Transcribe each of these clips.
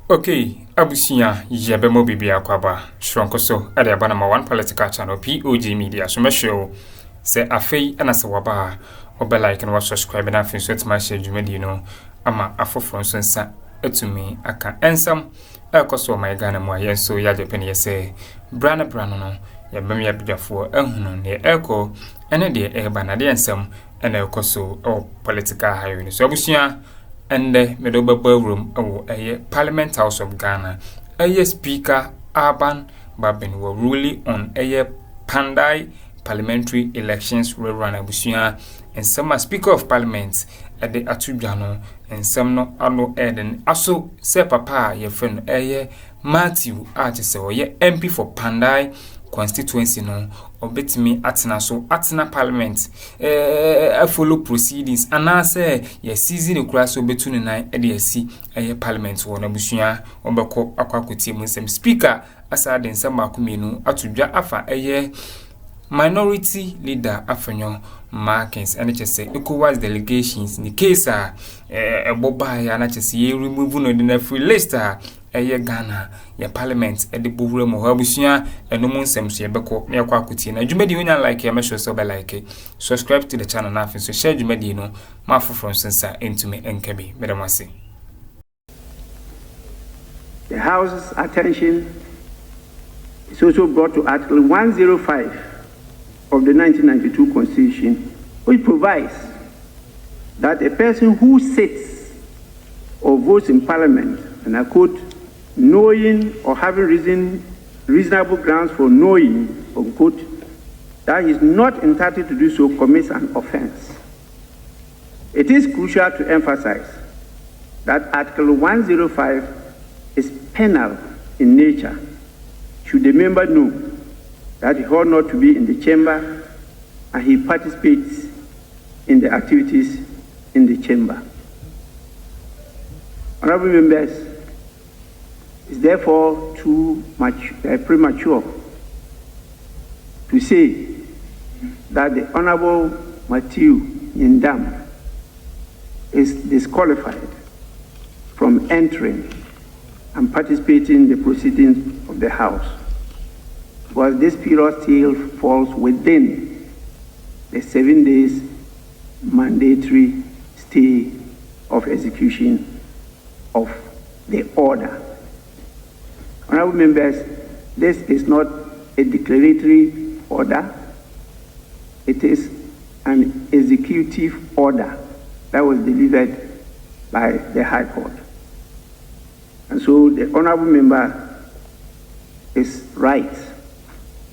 Okay, abusia yebemo bibia kwaba shronko so ade aba number 1 political channel POG Media so show se afei ana se waba obe like and subscribe na afin so tima share dwumadi no ama afoforo so nsa atumi aka ensam ekoso my Ghana mu ayen so ya Japan yese brana no yebem ya bidwafo ehunu ne eko ene de eba na de ensam ene ekoso o political highway so abusia and the Medobaba room Parliament House of Ghana. Speaker Urban Bagbin were ruling on Pandai Parliamentary elections rerun abusia and some Speaker of Parliament at the Atubano and some no ano Eden also say papa your friend Matthew Artist or MP for Pandai constituency no obetimi atena parliament follow proceedings and I say ye season okura so betu ne nan e de asi parliament wo na busua obekọ akwakoti mu nsem speaker asa de nsem akomenu atudwa afa minority leader afanyo markings and chese ECOWAS delegations in the case boba ya na chese ye remove no de free list Ghana ya parliament e de bowura mo abusua eno mu nsem so ye beko na yakwa akuti na dwumadi wonya like ya make so be like subscribe to the channel na afin so share dwumadi no ma from sensa entumi enkabi medamase. The House's attention is also brought to Article 105 of the 1992 Constitution, which provides that a person who sits or votes in Parliament, and I quote, knowing or having reasonable grounds for knowing, unquote, that he is not entitled to do so commits an offense. It is crucial to emphasize that Article 105 is penal in nature should the member know that he ought not to be in the chamber and he participates in the activities in the chamber. Honorable members, it's therefore too premature to say that the Honorable Matthew N0w is disqualified from entering and participating in the proceedings of the House, because this period still falls within the 7 days mandatory stay of execution of the order. Honorable members, this is not a declaratory order. It is an executive order that was delivered by the High Court. And so the honorable member is right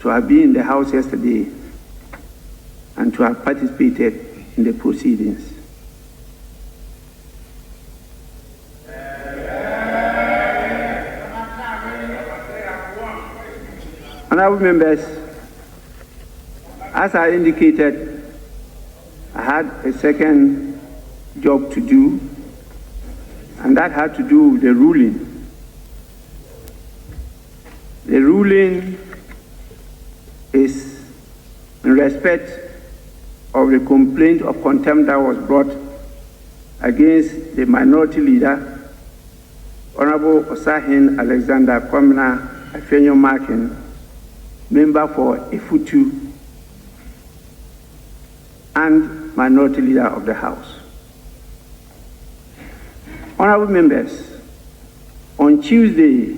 to have been in the House yesterday and to have participated in the proceedings. Honorable members, as I indicated, I had a second job to do, and that had to do with the ruling. The ruling is in respect of the complaint of contempt that was brought against the minority leader, Honorable Osahin Alexander Kwamina Afenyo Markin, member for Ifutu and minority leader of the House. Honorable members, on Tuesday,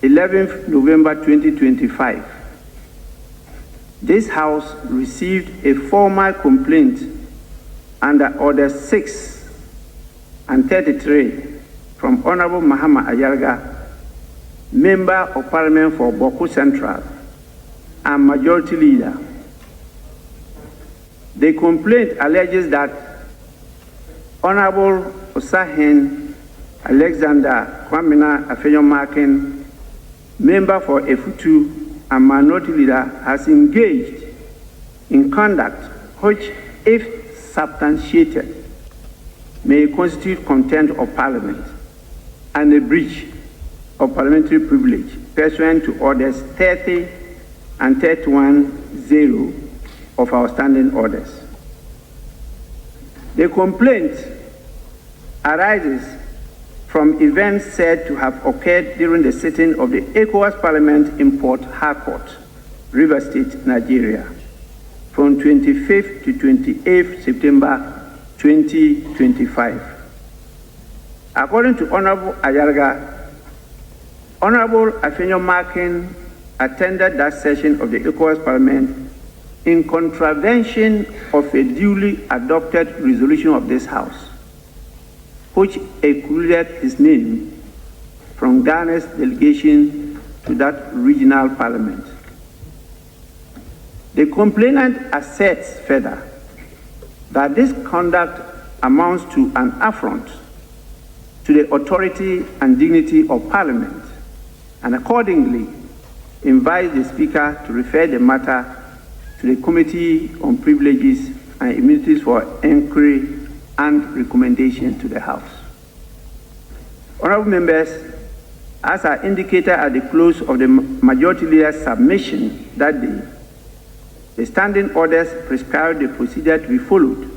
11th November 2025, this House received a formal complaint under Order 6 and 33 from Honorable Mahama, member of Parliament for Boko Central and majority leader. The complaint alleges that Honorable Osahin Alexander Kwamina Afenyo Markin, member for Ifutu and minority leader, has engaged in conduct which, if substantiated, may constitute contempt of Parliament and a breach of parliamentary privilege pursuant to Orders 30 and 31-0 of our standing orders. The complaint arises from events said to have occurred during the sitting of the ECOWAS Parliament in Port Harcourt, River State, Nigeria, from 25th to 28th September 2025. According to Honorable Ayarga, Honorable Afenyo Markin attended that session of the ECOWAS Parliament in contravention of a duly adopted resolution of this House, which included his name from Ghana's delegation to that regional parliament. The complainant asserts further that this conduct amounts to an affront to the authority and dignity of Parliament, and accordingly invites the Speaker to refer the matter to the Committee on Privileges and Immunities for inquiry and recommendation to the House. Honorable members, as I indicated at the close of the Majority Leader's submission that day, the standing orders prescribe the procedure to be followed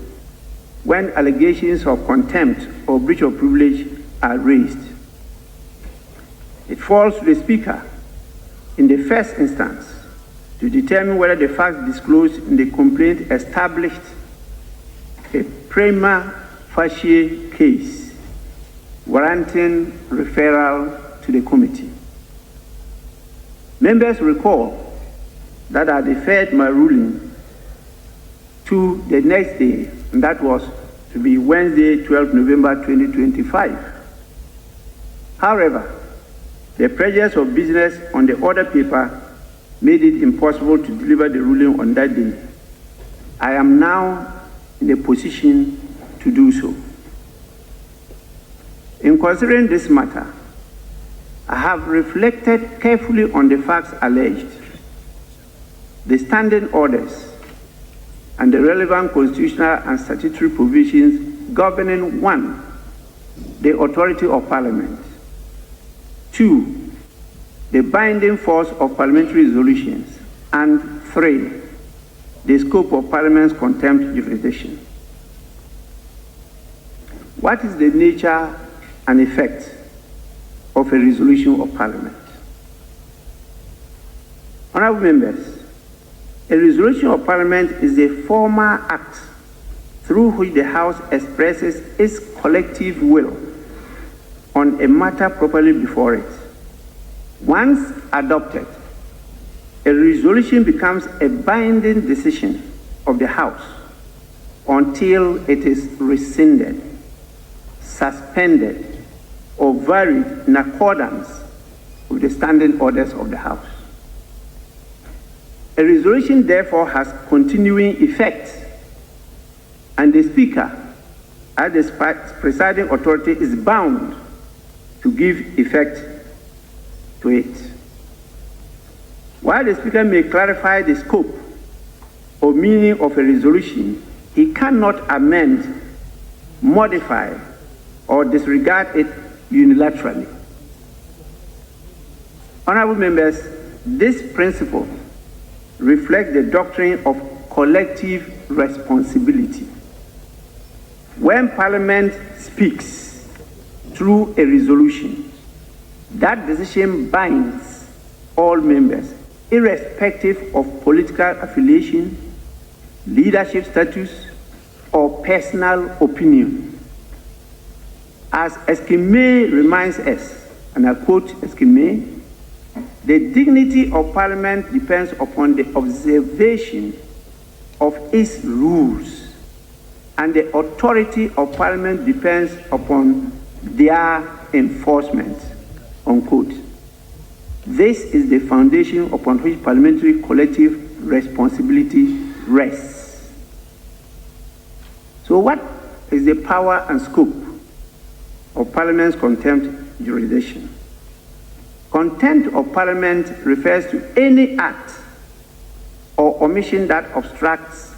when allegations of contempt or breach of privilege are raised. It falls to the Speaker, in the first instance, to determine whether the facts disclosed in the complaint established a prima facie case warranting referral to the committee. Members recall that I deferred my ruling to the next day, and that was to be Wednesday, 12 November 2025. However, the pressures of business on the order paper made it impossible to deliver the ruling on that day. I am now in a position to do so. In considering this matter, I have reflected carefully on the facts alleged, the standing orders, and the relevant constitutional and statutory provisions governing 1, the authority of Parliament, 2, the binding force of parliamentary resolutions, and 3, the scope of Parliament's contempt jurisdiction. What is the nature and effect of a resolution of Parliament? Honorable members, a resolution of Parliament is a formal act through which the House expresses its collective will on a matter properly before it. Once adopted, a resolution becomes a binding decision of the House until it is rescinded, suspended, or varied in accordance with the standing orders of the House. A resolution, therefore, has continuing effect, and the Speaker, as the presiding authority, is bound to give effect to it. While the Speaker may clarify the scope or meaning of a resolution, he cannot amend, modify, or disregard it unilaterally. Honorable members, this principle reflects the doctrine of collective responsibility. When Parliament speaks through a resolution, that decision binds all members, irrespective of political affiliation, leadership status, or personal opinion. As Eskime reminds us, and I quote Eskime, the dignity of Parliament depends upon the observation of its rules, and the authority of Parliament depends upon their enforcement, unquote. This is the foundation upon which parliamentary collective responsibility rests. So what is the power and scope of Parliament's contempt jurisdiction? Contempt of Parliament refers to any act or omission that obstructs,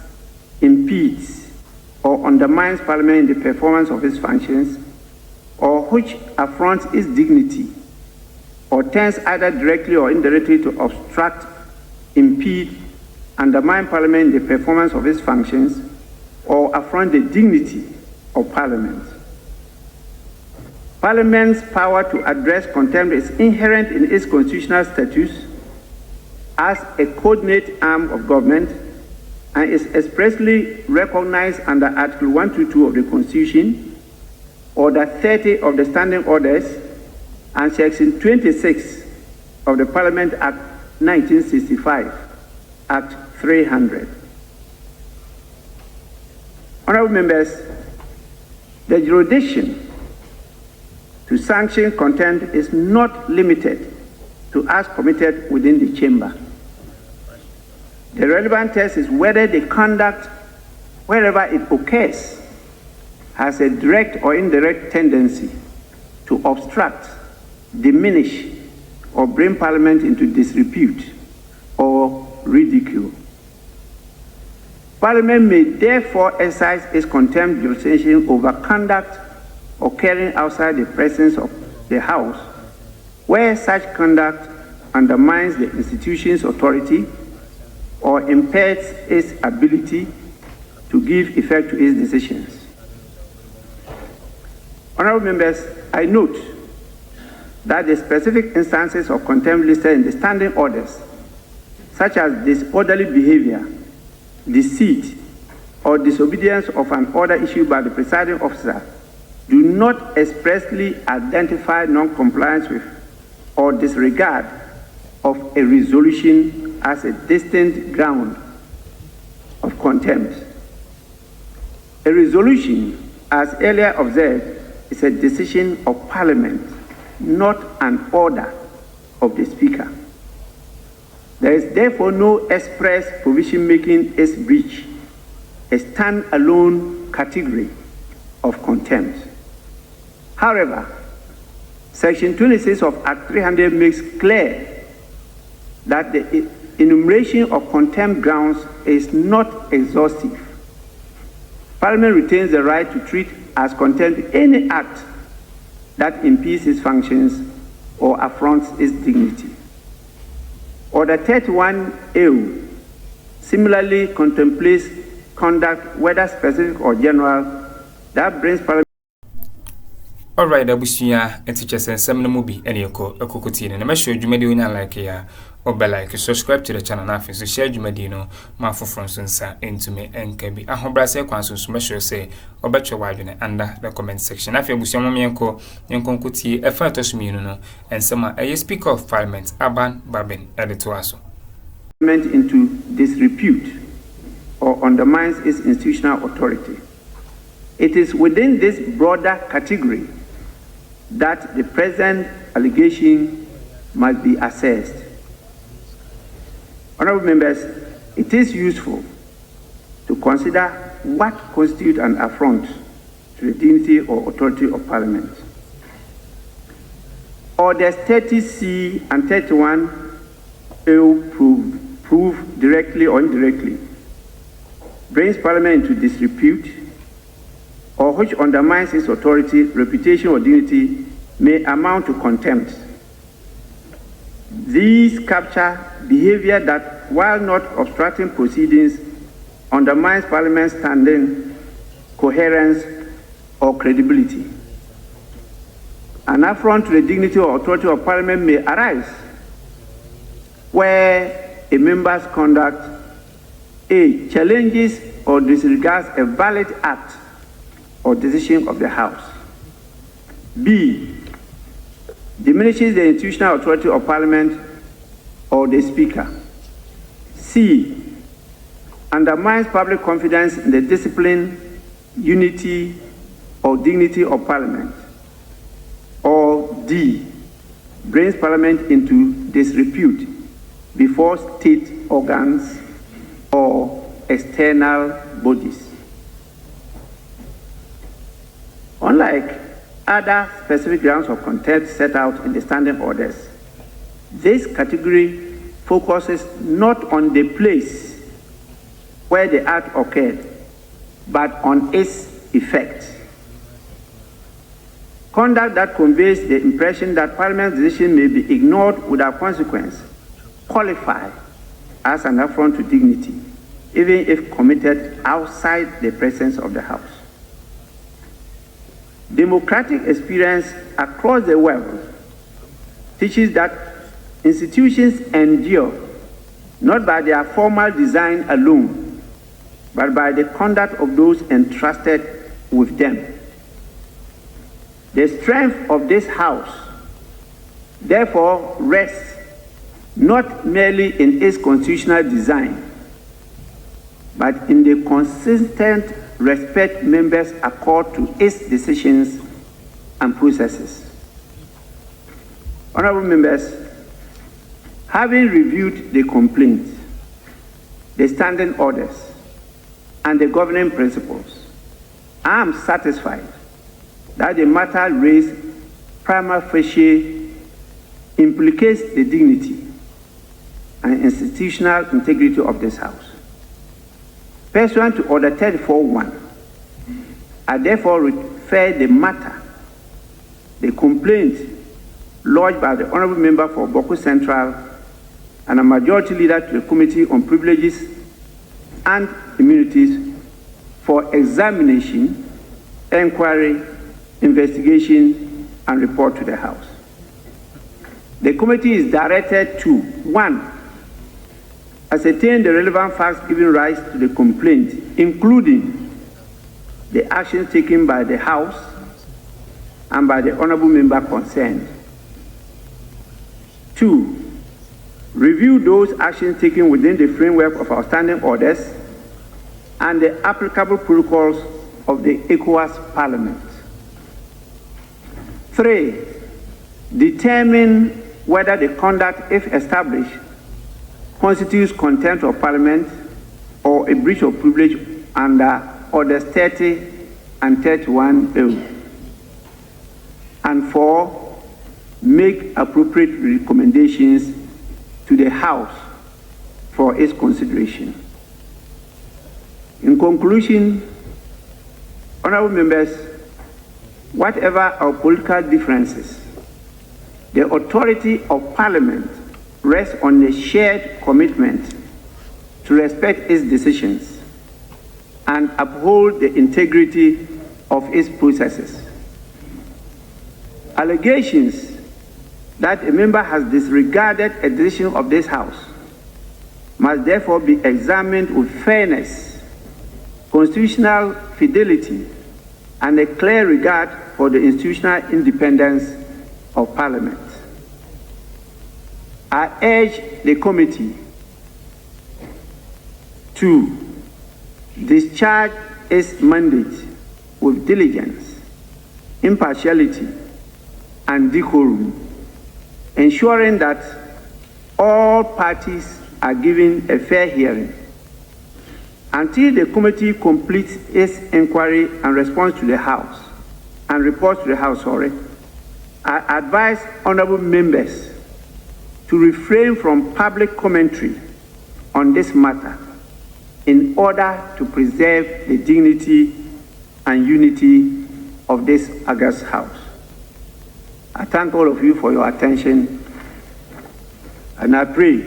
impedes, or undermines Parliament in the performance of its functions, or which affronts its dignity, or tends either directly or indirectly to obstruct, impede, undermine Parliament in the performance of its functions, or affront the dignity of Parliament. Parliament's power to address contempt is inherent in its constitutional status as a coordinate arm of government and is expressly recognized under Article 122 of the Constitution, Order 30 of the Standing Orders, and Section 26 of the Parliament Act 1965, Act 300. Honorable members, the jurisdiction to sanction contempt is not limited to acts committed within the chamber. The relevant test is whether the conduct, wherever it occurs, has a direct or indirect tendency to obstruct, diminish, or bring Parliament into disrepute or ridicule. Parliament may therefore exercise its contempt jurisdiction over conduct occurring outside the presence of the House, where such conduct undermines the institution's authority or impairs its ability to give effect to its decisions. Honorable members, I note that the specific instances of contempt listed in the standing orders, such as disorderly behavior, deceit, or disobedience of an order issued by the presiding officer, do not expressly identify non-compliance with or disregard of a resolution as a distinct ground of contempt. A resolution, as earlier observed, is a decision of Parliament, not an order of the Speaker. There is therefore no express provision making its breach a stand-alone category of contempt. However, Section 26 of Act 300 makes clear that the enumeration of contempt grounds is not exhaustive. Parliament retains the right to treat as contempt any act that impedes its functions or affronts its dignity. Order 31A similarly contemplates conduct, whether specific or general, that brings Parliament. All right, Abusia, and teachers and some movie, and your cocotin, and I'm sure you may do like ya. Or be like subscribe to the channel now, so share Jumadino, Marfo Fransunsa, into me, and can be a hobrasa consul, measure say, or bet your wife under the comment section. I feel Busiamomianco, Yankonkuti, a photos me, and some a speaker of Parliament, Aban Bagbin, added to us. Into disrepute or undermines its institutional authority. It is within this broader category that the present allegation must be assessed. Honorable members, it is useful to consider what constitutes an affront to the dignity or authority of Parliament. Orders 30C and 31 prove directly or indirectly brings Parliament into disrepute or which undermines its authority, reputation, or dignity may amount to contempt. These capture behavior that, while not obstructing proceedings, undermines Parliament's standing, coherence, or credibility. An affront to the dignity or authority of Parliament may arise where a member's conduct A. challenges or disregards a valid act or decision of the House. B. diminishes the institutional authority of Parliament or the Speaker. C. undermines public confidence in the discipline, unity, or dignity of Parliament. Or D. brings Parliament into disrepute before state organs or external bodies. Unlike other specific grounds of contempt set out in the standing orders, this category focuses not on the place where the act occurred, but on its effect. Conduct that conveys the impression that Parliament's decision may be ignored without consequence qualify as an affront to dignity, even if committed outside the presence of the House. democratic experience across the world teaches that institutions endure not by their formal design alone, but by the conduct of those entrusted with them. The strength of this House, therefore, rests not merely in its constitutional design, but in the consistent respect members accord to its decisions and processes. Honorable members, having reviewed the complaint, the standing orders, and the governing principles, I am satisfied that the matter raised prima facie implicates the dignity and institutional integrity of this House. Pursuant to Order 34.1, I therefore refer the matter, the complaint lodged by the Honourable Member for Bawku Central and a majority leader to the Committee on Privileges and Immunities for examination, inquiry, investigation, and report to the House. The committee is directed to 1. Ascertain the relevant facts giving rise to the complaint, including the actions taken by the House and by the Honourable Member concerned. 2. Review those actions taken within the framework of our standing orders and the applicable protocols of the ECOWAS Parliament. 3. Determine whether the conduct, if established, constitutes contempt of Parliament or a breach of privilege under Orders 30 and 31A. And 4, make appropriate recommendations to the House for its consideration. In conclusion, honourable members, whatever our political differences, the authority of Parliament rests on a shared commitment to respect its decisions and uphold the integrity of its processes. Allegations that a member has disregarded a decision of this House must therefore be examined with fairness, constitutional fidelity, and a clear regard for the institutional independence of Parliament. I urge the committee to discharge its mandate with diligence, impartiality, and decorum, ensuring that all parties are given a fair hearing. Until the committee completes its inquiry and response to the House, and reports to the House, I advise honourable members to refrain from public commentary on this matter in order to preserve the dignity and unity of this august House. I thank all of you for your attention, and I pray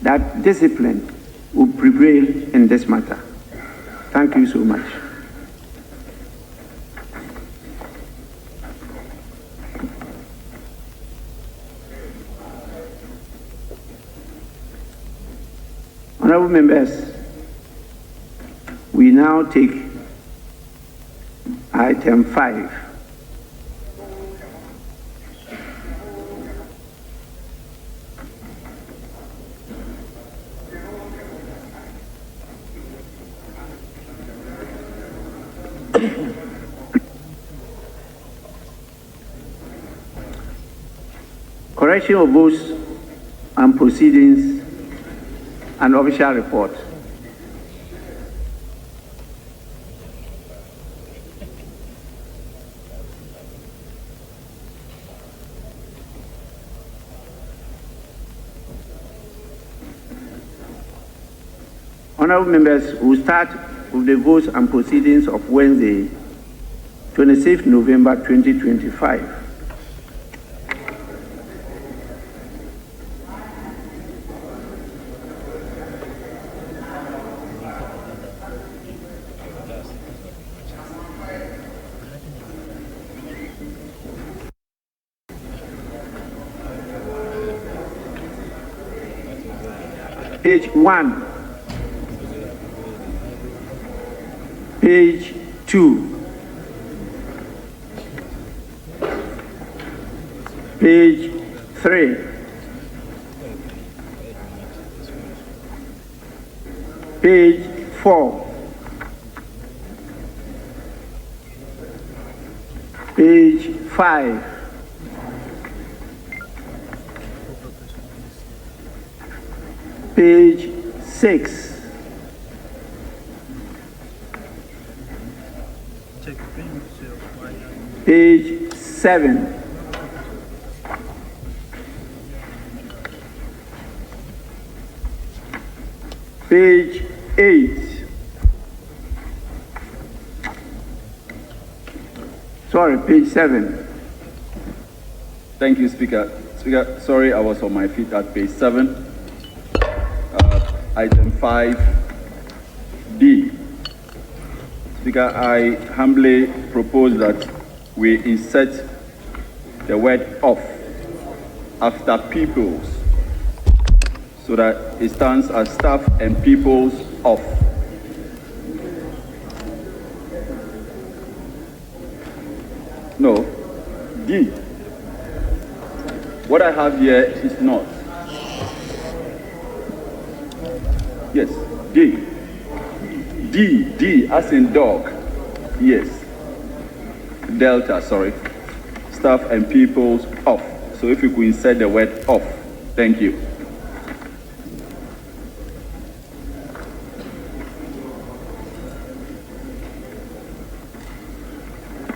that discipline will prevail in this matter. Thank you so much. Honourable members, we now take item 5. Correction of votes and proceedings and official report. Honourable members, we will start with the votes and proceedings of Wednesday, 26th November 2025. page 1, page 2, page 3, page 4, page 5, page 6, page 7, page 8, sorry, page 7. Thank you, Speaker. Speaker, sorry, I was on my feet at page 7. Item 5D. Speaker, I humbly propose that we insert the word "of" after "peoples," so that it stands as staff and peoples of. No, D. What I have here is not. Yes, D. D as in dog. Yes. Delta, sorry. Staff and peoples of. So if you could insert the word "of." Thank you.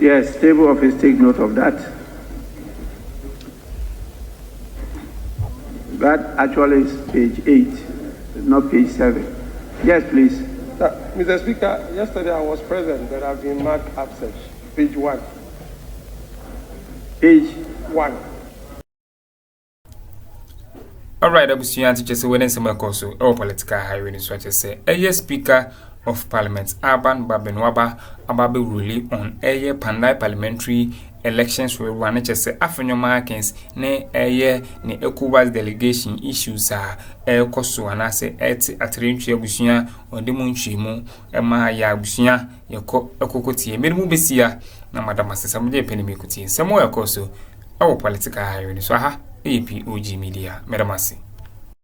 Yes, table office, take note of that. That actually is page 8, not page 7. Yes, please. Mr. Speaker, yesterday I was present, but I've been marked absent. Page 1. Page 1. All right, Abusian to just win some also or political highway is what to say. A Speaker of Parliament, Aban Babenwaba, Ababe ruling on a Pandai Parliamentary elections will run just Afro markings, ne a year, ne ECOWAS delegation issues are a costo and I say at Atrentia Busia or the Munchimu, Emma Yabusia, your cocoti, Medimu Bessia, na Madame Samde Penimikuti, somewhere also our political highway. So, POG Media, Madamasi.